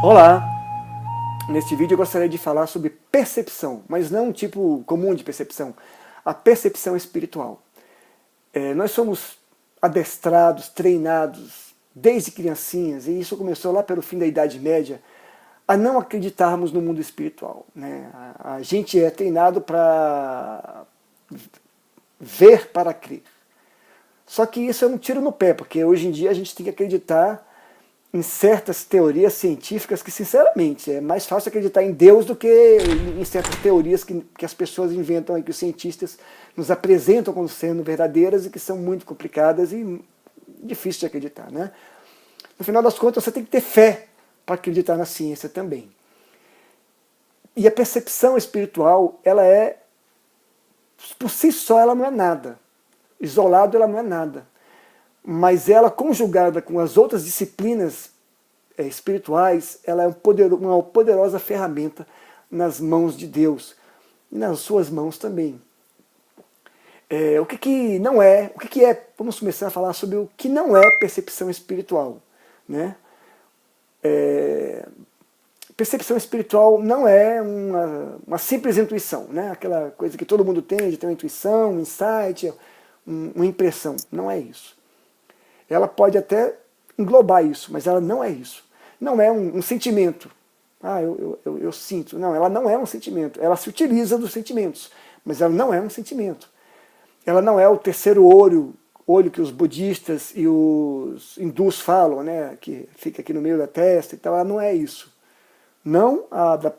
Olá! Neste vídeo eu gostaria de falar sobre percepção, mas não um tipo comum de percepção, a percepção espiritual. Nós somos adestrados, treinados desde criancinhas, e isso começou lá pelo fim da Idade Média, a não acreditarmos no mundo espiritual, né? A gente é treinado para ver para crer. Só que isso é um tiro no pé, porque hoje em dia a gente tem que acreditar em certas teorias científicas que, sinceramente, é mais fácil acreditar em Deus do que em certas teorias que as pessoas inventam, que os cientistas nos apresentam como sendo verdadeiras e que são muito complicadas e difíceis de acreditar, né? No final das contas, você tem que ter fé para acreditar na ciência também. E a percepção espiritual, ela é, por si só, ela não é nada. Isolado, ela não é nada. Mas ela, conjugada com as outras disciplinas espirituais, ela é uma poderosa ferramenta nas mãos de Deus e nas suas mãos também. O que não é, vamos começar a falar sobre o que não é percepção espiritual, né? Percepção espiritual não é uma simples intuição, né? Aquela coisa que todo mundo tem, de ter uma intuição, um insight, uma impressão. Não é isso. Ela pode até englobar isso, mas ela não é isso. Não é um sentimento. Eu sinto. Não, ela não é um sentimento. Ela se utiliza dos sentimentos, mas ela não é um sentimento. Ela não é o terceiro olho que os budistas e os hindus falam, né, que fica aqui no meio da testa e tal. Ela não é isso. Não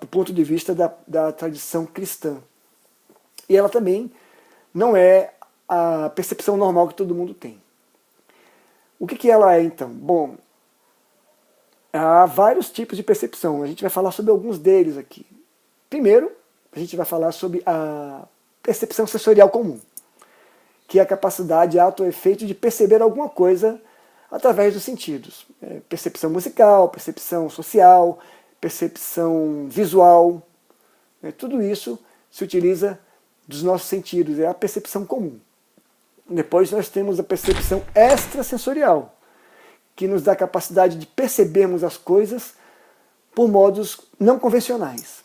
do ponto de vista da tradição cristã. E ela também não é a percepção normal que todo mundo tem. O que ela é, então? Bom, há vários tipos de percepção. A gente vai falar sobre alguns deles aqui. Primeiro, a gente vai falar sobre a percepção sensorial comum, que é a capacidade auto-efeito de perceber alguma coisa através dos sentidos. Percepção musical, percepção social, percepção visual. Tudo isso se utiliza dos nossos sentidos, é a percepção comum. Depois nós temos a percepção extrasensorial, que nos dá a capacidade de percebermos as coisas por modos não convencionais,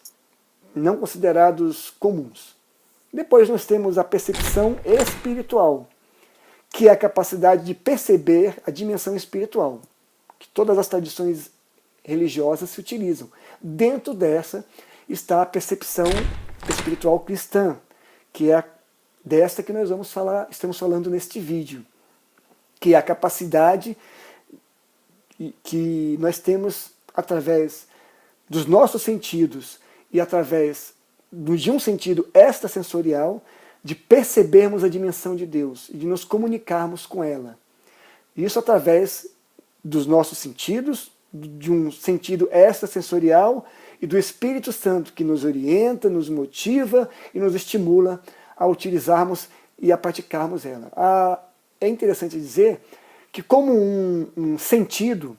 não considerados comuns. Depois nós temos a percepção espiritual, que é a capacidade de perceber a dimensão espiritual, que todas as tradições religiosas se utilizam. Dentro dessa está a percepção espiritual cristã, que é desta que nós estamos falando neste vídeo, que é a capacidade que nós temos através dos nossos sentidos e através de um sentido extrasensorial de percebermos a dimensão de Deus e de nos comunicarmos com ela. Isso através dos nossos sentidos, de um sentido extrasensorial e do Espírito Santo que nos orienta, nos motiva e nos estimula a utilizarmos e a praticarmos ela. É interessante dizer que, como um sentido,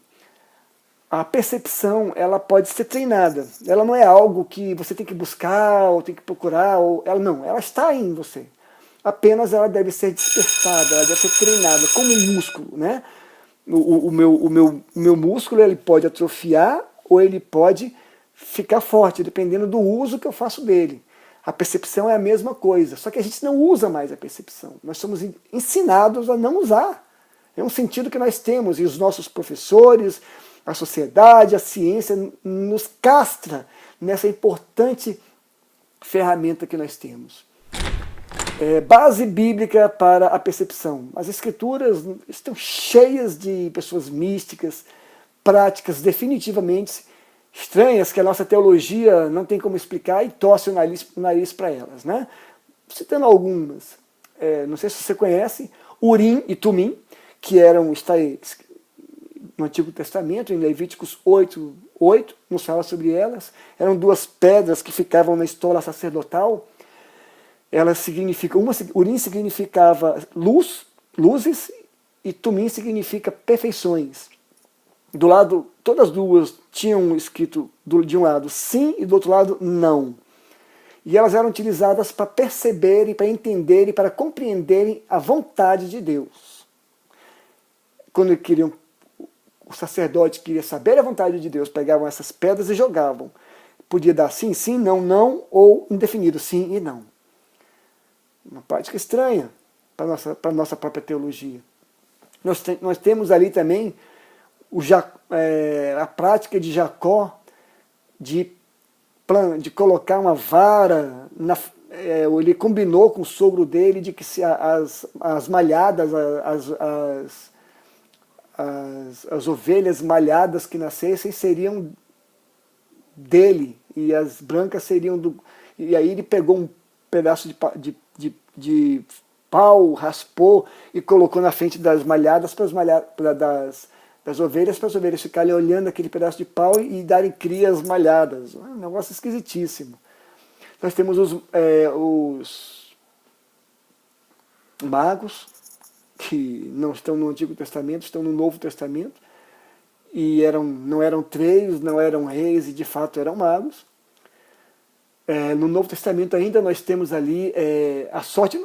a percepção ela pode ser treinada. Ela não é algo que você tem que buscar ou tem que procurar. Ela está em você. Apenas ela deve ser despertada, ela deve ser treinada, como um músculo, né? O meu músculo ele pode atrofiar ou ele pode ficar forte, dependendo do uso que eu faço dele. A percepção é a mesma coisa, só que a gente não usa mais a percepção. Nós somos ensinados a não usar. É um sentido que nós temos, e os nossos professores, a sociedade, a ciência, nos castra nessa importante ferramenta que nós temos. Base bíblica para a percepção. As escrituras estão cheias de pessoas místicas, práticas definitivamente estranhas, que a nossa teologia não tem como explicar e torce o nariz para elas, né? Citando algumas, não sei se você conhece, Urim e Tumim, que está no Antigo Testamento, em Levíticos 8, nos fala sobre elas. Eram duas pedras que ficavam na estola sacerdotal. Elas significam, Urim significava luzes, e Tumim significa perfeições. Do lado, todas as duas tinham escrito de um lado sim e do outro lado não. E elas eram utilizadas para perceberem, para entenderem, para compreenderem a vontade de Deus. Quando queriam o sacerdote queria saber a vontade de Deus, pegavam essas pedras e jogavam. Podia dar sim, sim, não, não, ou indefinido, sim e não. Uma prática estranha para a nossa própria teologia. Nós temos ali também a prática de Jacó de colocar uma vara, ele combinou com o sogro dele de que se as malhadas, as ovelhas malhadas que nascessem seriam dele, e as brancas seriam do... E aí ele pegou um pedaço de pau, raspou e colocou na frente das malhadas das ovelhas, para as ovelhas ficarem olhando aquele pedaço de pau e darem crias malhadas. Um negócio esquisitíssimo. Nós temos os magos, que não estão no Antigo Testamento, estão no Novo Testamento, e não eram três, não eram reis, e de fato eram magos. No Novo Testamento ainda nós temos ali a sorte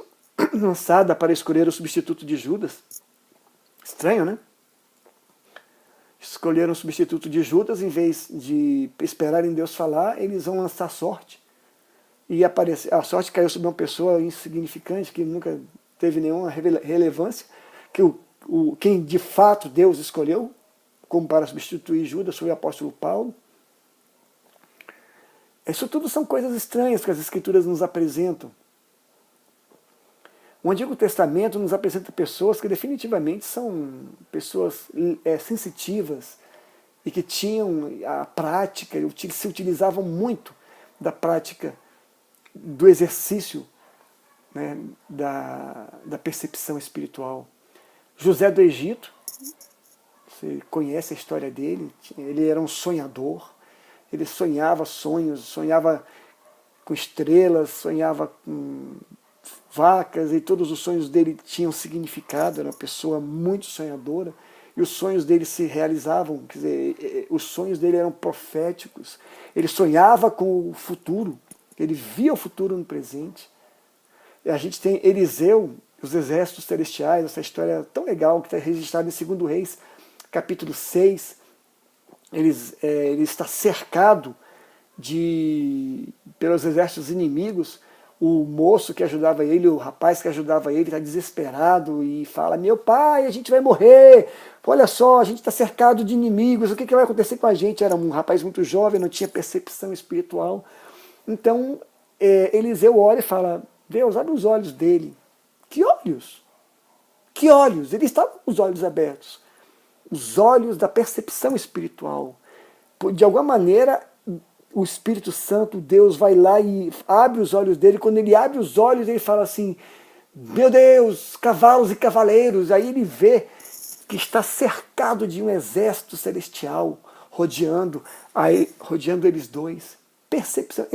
lançada para escolher o substituto de Judas. Estranho, né? Escolheram o substituto de Judas, em vez de esperarem Deus falar, eles vão lançar sorte. E a sorte caiu sobre uma pessoa insignificante, que nunca teve nenhuma relevância, que quem de fato Deus escolheu como para substituir Judas foi o apóstolo Paulo. Isso tudo são coisas estranhas que as Escrituras nos apresentam. O Antigo Testamento nos apresenta pessoas que definitivamente são pessoas sensitivas e que tinham a prática, se utilizavam muito da prática do exercício, né, da percepção espiritual. José do Egito, você conhece a história dele, ele era um sonhador, ele sonhava sonhos, sonhava com estrelas, sonhava com vacas, e todos os sonhos dele tinham significado, era uma pessoa muito sonhadora, e os sonhos dele se realizavam, quer dizer, os sonhos dele eram proféticos, ele sonhava com o futuro, ele via o futuro no presente. E a gente tem Eliseu, os exércitos celestiais, essa história tão legal que está registrada em 2 Reis, capítulo 6, ele está cercado pelos exércitos inimigos. O moço que ajudava ele, o rapaz que ajudava ele, está desesperado e fala: meu pai, a gente vai morrer, olha só, a gente está cercado de inimigos, o que vai acontecer com a gente? Era um rapaz muito jovem, não tinha percepção espiritual. Então Eliseu olha e fala: Deus, abre os olhos dele. Que olhos? Que olhos? Ele estava com os olhos abertos. Os olhos da percepção espiritual. De alguma maneira, o Espírito Santo, Deus, vai lá e abre os olhos dele. Quando ele abre os olhos, ele fala assim: meu Deus, cavalos e cavaleiros. Aí ele vê que está cercado de um exército celestial rodeando eles dois. Percepção.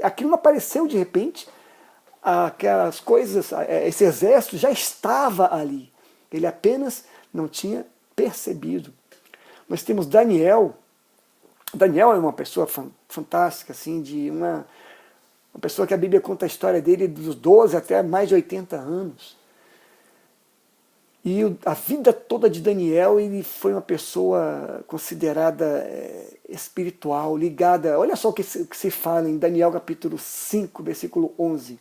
Aquilo não apareceu de repente. Aquelas coisas, esse exército já estava ali. Ele apenas não tinha percebido. Nós temos Daniel. Daniel é uma pessoa fantástica, assim, uma pessoa que a Bíblia conta a história dele dos 12 até mais de 80 anos. E a vida toda de Daniel, ele foi uma pessoa considerada espiritual, ligada. Olha só o que se fala em Daniel capítulo 5, versículo 11.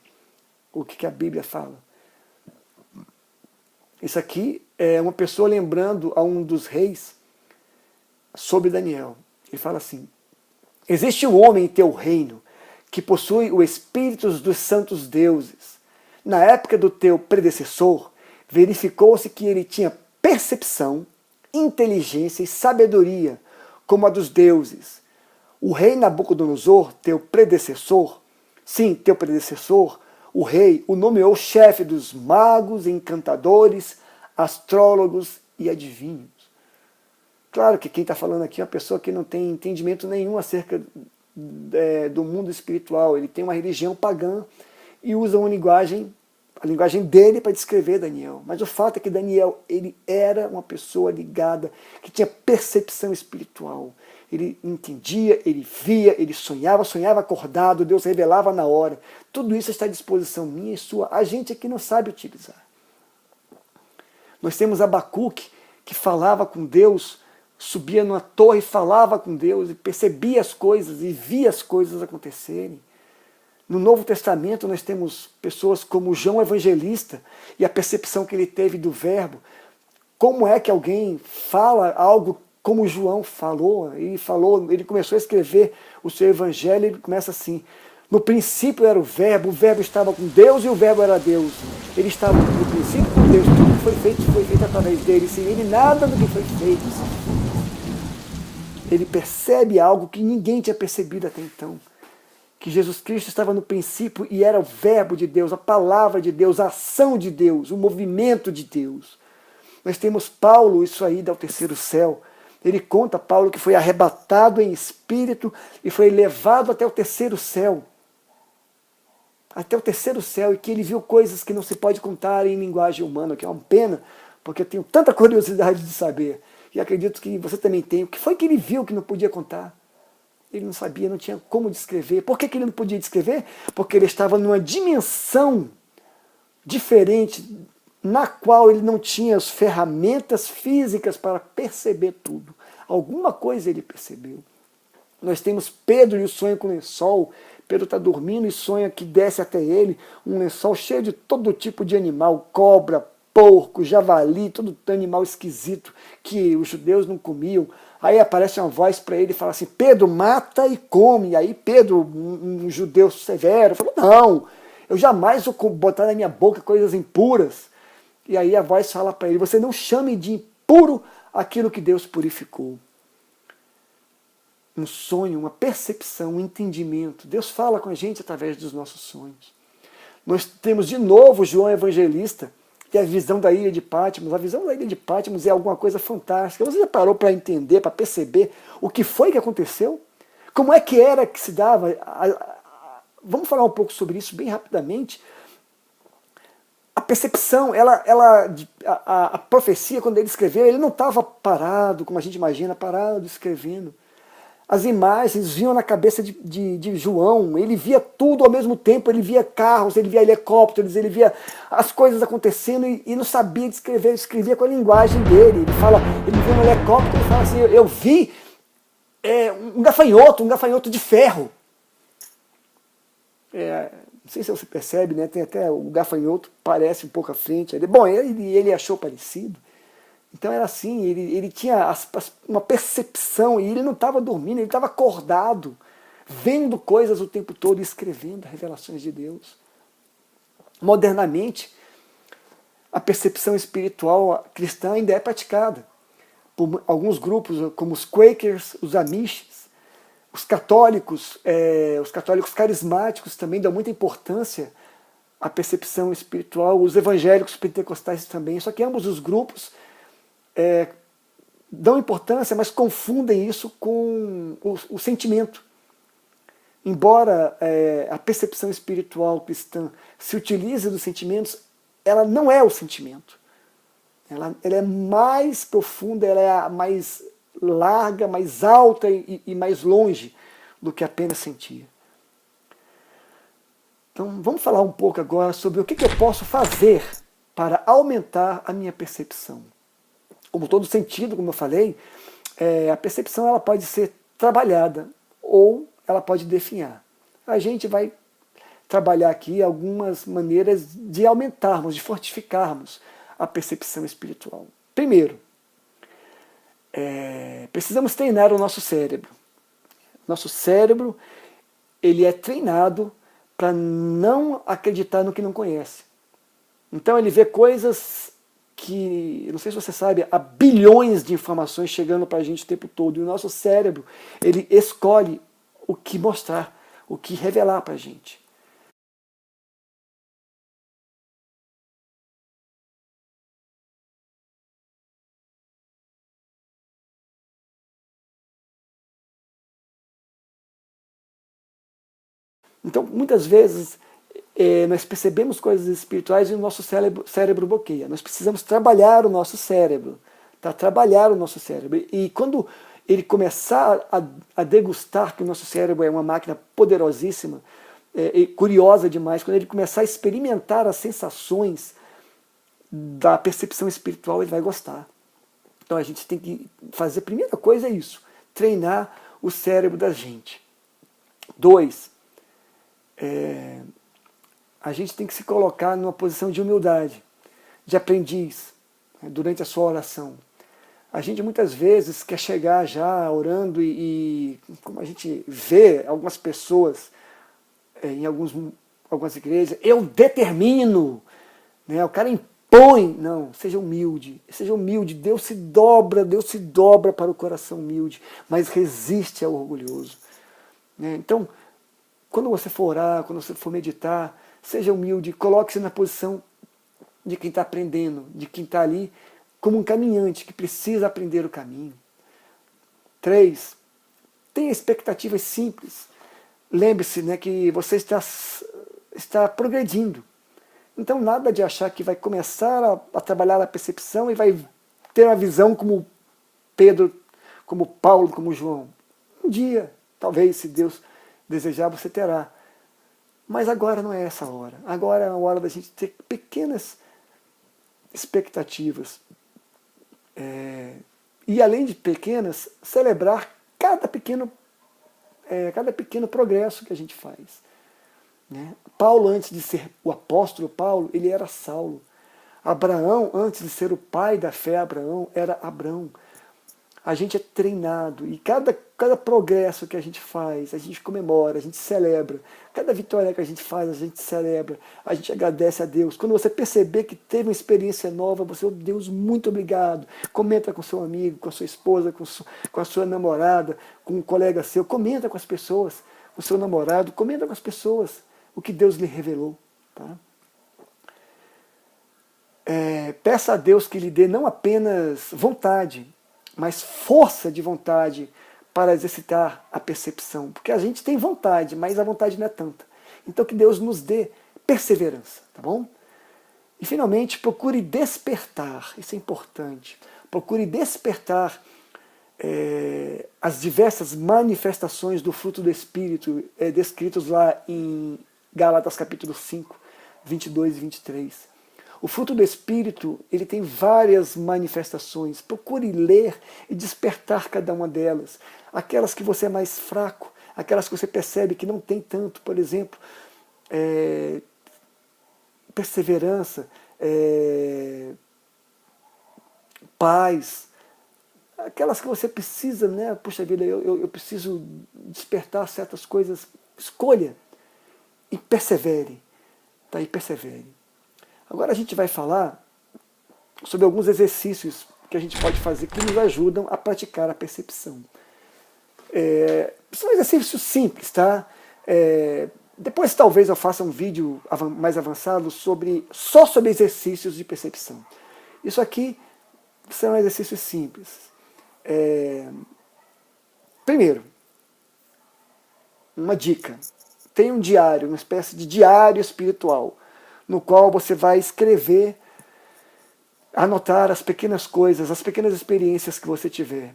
O que a Bíblia fala. Isso aqui é uma pessoa lembrando a um dos reis sobre Daniel. Ele fala assim: existe um homem em teu reino que possui o espírito dos santos deuses. Na época do teu predecessor, verificou-se que ele tinha percepção, inteligência e sabedoria, como a dos deuses. O rei Nabucodonosor, teu predecessor, o rei o nomeou chefe dos magos, encantadores, astrólogos e adivinhos. Claro que quem está falando aqui é uma pessoa que não tem entendimento nenhum acerca do mundo espiritual. Ele tem uma religião pagã e usa a linguagem dele para descrever Daniel. Mas o fato é que Daniel, ele era uma pessoa ligada, que tinha percepção espiritual. Ele entendia, ele via, ele sonhava acordado, Deus revelava na hora. Tudo isso está à disposição minha e sua. A gente aqui não sabe utilizar. Nós temos Abacuque, que falava com Deus subia numa torre e falava com Deus, e percebia as coisas, e via as coisas acontecerem. No Novo Testamento nós temos pessoas como João Evangelista, e a percepção que ele teve do verbo. Como é que alguém fala algo como João falou? Ele começou a escrever o seu evangelho, ele começa assim: no princípio era o verbo estava com Deus e o verbo era Deus. Ele estava no princípio com Deus, tudo que foi feito através dele, sem ele nada do que foi feito. Ele percebe algo que ninguém tinha percebido até então. Que Jesus Cristo estava no princípio e era o verbo de Deus, a palavra de Deus, a ação de Deus, o movimento de Deus. Nós temos Paulo, isso aí dá o terceiro céu. Ele conta, Paulo, que foi arrebatado em espírito e foi levado até o terceiro céu. Até o terceiro céu, e que ele viu coisas que não se pode contar em linguagem humana, que é uma pena, porque eu tenho tanta curiosidade de saber. E acredito que você também tem. O que foi que ele viu que não podia contar? Ele não sabia, não tinha como descrever. Por que ele não podia descrever? Porque ele estava numa dimensão diferente, na qual ele não tinha as ferramentas físicas para perceber tudo. Alguma coisa ele percebeu. Nós temos Pedro e o sonho com o lençol. Pedro está dormindo e sonha que desce até ele um lençol cheio de todo tipo de animal, cobra, porco, javali, todo animal esquisito que os judeus não comiam. Aí aparece uma voz para ele e fala assim: Pedro, mata e come. E aí Pedro, um judeu severo, falou: não, eu jamais vou botar na minha boca coisas impuras. E aí a voz fala para ele: você não chame de impuro aquilo que Deus purificou. Um sonho, uma percepção, um entendimento. Deus fala com a gente através dos nossos sonhos. Nós temos de novo João Evangelista, que é a visão da ilha de Patmos. A visão da ilha de Patmos é alguma coisa fantástica. Você já parou para entender, para perceber o que foi que aconteceu? Como é que era que se dava? Vamos falar um pouco sobre isso bem rapidamente. A percepção, a profecia, quando ele escreveu, ele não estava parado, como a gente imagina, parado escrevendo. As imagens vinham na cabeça de João, ele via tudo ao mesmo tempo, ele via carros, ele via helicópteros, ele via as coisas acontecendo e não sabia descrever, ele escrevia com a linguagem dele. Ele via um helicóptero e fala assim: eu vi um gafanhoto de ferro. Não sei se você percebe, né? Tem até o gafanhoto, parece um pouco à frente. Bom, ele achou parecido. Então era assim, ele tinha uma percepção, e ele não estava dormindo, ele estava acordado, vendo coisas o tempo todo e escrevendo revelações de Deus. Modernamente, a percepção espiritual cristã ainda é praticada por alguns grupos, como os Quakers, os Amishes, os católicos carismáticos também dão muita importância à percepção espiritual, os evangélicos pentecostais também, só que ambos os grupos dão importância, mas confundem isso com o sentimento. Embora a percepção espiritual cristã se utilize dos sentimentos, ela não é o sentimento. Ela é mais profunda, ela é mais larga, mais alta e mais longe do que apenas sentir. Então vamos falar um pouco agora sobre o que eu posso fazer para aumentar a minha percepção. Como todo sentido, como eu falei, a percepção ela pode ser trabalhada ou ela pode definhar. A gente vai trabalhar aqui algumas maneiras de aumentarmos, de fortificarmos a percepção espiritual. Primeiro, precisamos treinar o nosso cérebro. Nosso cérebro ele é treinado para não acreditar no que não conhece. Então ele vê coisas que, não sei se você sabe, há bilhões de informações chegando para a gente o tempo todo. E o nosso cérebro, ele escolhe o que mostrar, o que revelar para a gente. Então, muitas vezes, nós percebemos coisas espirituais e o nosso cérebro bloqueia. Nós precisamos trabalhar o nosso cérebro. Trabalhar o nosso cérebro. E quando ele começar a degustar que o nosso cérebro é uma máquina poderosíssima, e curiosa demais, quando ele começar a experimentar as sensações da percepção espiritual, ele vai gostar. Então a gente tem que fazer, a primeira coisa é isso, treinar o cérebro da gente. 2, a gente tem que se colocar numa posição de humildade, de aprendiz, né, durante a sua oração. A gente muitas vezes quer chegar já orando e como a gente vê algumas pessoas em algumas igrejas, eu determino, né, o cara impõe. Não, seja humilde, Deus se dobra para o coração humilde, mas resiste ao orgulhoso. Né? Então, quando você for orar, quando você for meditar, seja humilde, coloque-se na posição de quem está aprendendo, de quem está ali como um caminhante que precisa aprender o caminho. 3, tenha expectativas simples. Lembre-se, né, que você está progredindo. Então nada de achar que vai começar a trabalhar a percepção e vai ter uma visão como Pedro, como Paulo, como João. Um dia, talvez, se Deus desejar, você terá. Mas agora não é essa hora. Agora é a hora da gente ter pequenas expectativas. E além de pequenas, celebrar cada pequeno progresso que a gente faz. Né? Paulo, antes de ser o apóstolo Paulo, ele era Saulo. Abraão, antes de ser o pai da fé, Abraão era Abrão. A gente é treinado e cada progresso que a gente faz, a gente comemora, a gente celebra. Cada vitória que a gente faz, a gente celebra, a gente agradece a Deus. Quando você perceber que teve uma experiência nova, você, oh Deus, muito obrigado. Comenta com seu amigo, com a sua esposa, com a sua namorada, com um colega seu. Comenta com as pessoas, com o seu namorado, comenta com as pessoas o que Deus lhe revelou. Tá? Peça a Deus que lhe dê não apenas vontade, mas força de vontade para exercitar a percepção. Porque a gente tem vontade, mas a vontade não é tanta. Então que Deus nos dê perseverança, tá bom? E finalmente, procure despertar, isso é importante, procure despertar as diversas manifestações do fruto do Espírito, descritos lá em Gálatas capítulo 5, 22 e 23. O fruto do Espírito, ele tem várias manifestações. Procure ler e despertar cada uma delas. Aquelas que você é mais fraco, aquelas que você percebe que não tem tanto, por exemplo, perseverança, paz, aquelas que você precisa, né? Puxa vida, eu preciso despertar certas coisas. Escolha e persevere. Tá? E persevere. Agora a gente vai falar sobre alguns exercícios que a gente pode fazer que nos ajudam a praticar a percepção. São exercícios simples, tá? Depois talvez eu faça um vídeo mais avançado só sobre exercícios de percepção. Isso aqui são exercícios simples. Primeiro, uma dica. Tem um diário, uma espécie de diário espiritual, no qual você vai escrever, anotar as pequenas coisas, as pequenas experiências que você tiver,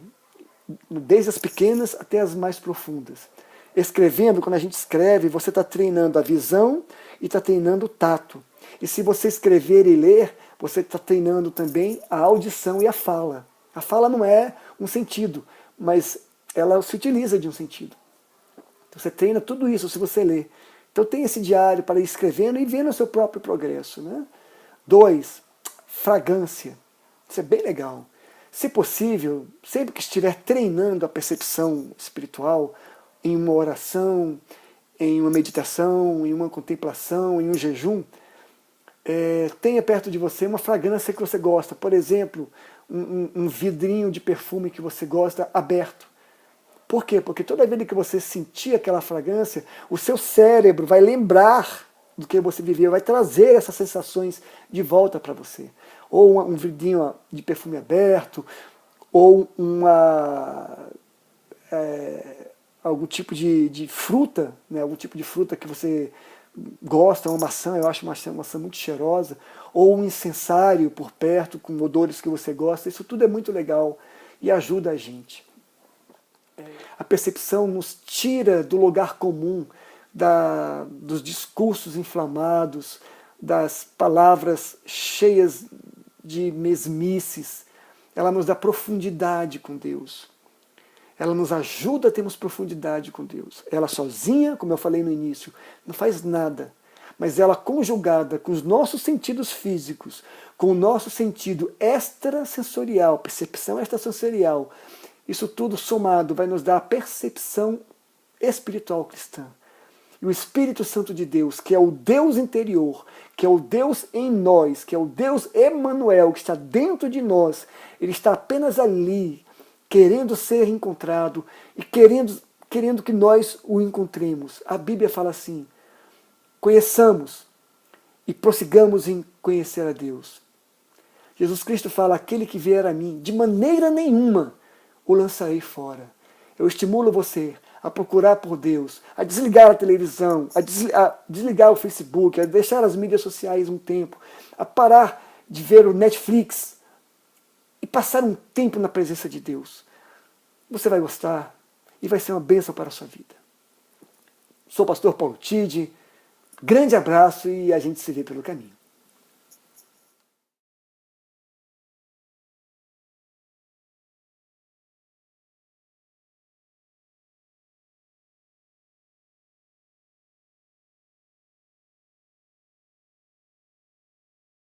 desde as pequenas até as mais profundas. Escrevendo, quando a gente escreve, você está treinando a visão e está treinando o tato. E se você escrever e ler, você está treinando também a audição e a fala. A fala não é um sentido, mas ela se utiliza de um sentido. Então você treina tudo isso se você ler. Então tem esse diário para ir escrevendo e vendo o seu próprio progresso. Né? 2, fragrância. Isso é bem legal. Se possível, sempre que estiver treinando a percepção espiritual, em uma oração, em uma meditação, em uma contemplação, em um jejum, tenha perto de você uma fragrância que você gosta. Por exemplo, um vidrinho de perfume que você gosta aberto. Por quê? Porque toda vez que você sentir aquela fragrância, o seu cérebro vai lembrar do que você viveu, vai trazer essas sensações de volta para você. Ou um vidrinho de perfume aberto, ou algum tipo de fruta, né? Algum tipo de fruta que você gosta, uma maçã, eu acho uma maçã muito cheirosa, ou um incensário por perto, com odores que você gosta. Isso tudo é muito legal e ajuda a gente. A percepção nos tira do lugar comum, dos discursos inflamados, das palavras cheias de mesmices. ela nos dá profundidade com Deus. Ela nos ajuda a termos profundidade com Deus. Ela sozinha, como eu falei no início, não faz nada. Mas ela conjugada com os nossos sentidos físicos, com o nosso sentido extrasensorial, percepção extrasensorial, isso tudo somado vai nos dar a percepção espiritual cristã. E o Espírito Santo de Deus, que é o Deus interior, que é o Deus em nós, que é o Deus Emanuel, que está dentro de nós, ele está apenas ali, querendo ser encontrado e querendo que nós o encontremos. A Bíblia fala assim: conheçamos e prossigamos em conhecer a Deus. Jesus Cristo fala: aquele que vier a mim, de maneira nenhuma o lançarei fora. Eu estimulo você a procurar por Deus, a desligar a televisão, a desligar o Facebook, a deixar as mídias sociais um tempo, a parar de ver o Netflix e passar um tempo na presença de Deus. Você vai gostar e vai ser uma bênção para a sua vida. Sou o pastor Paulo Tide. Grande abraço e a gente se vê pelo caminho.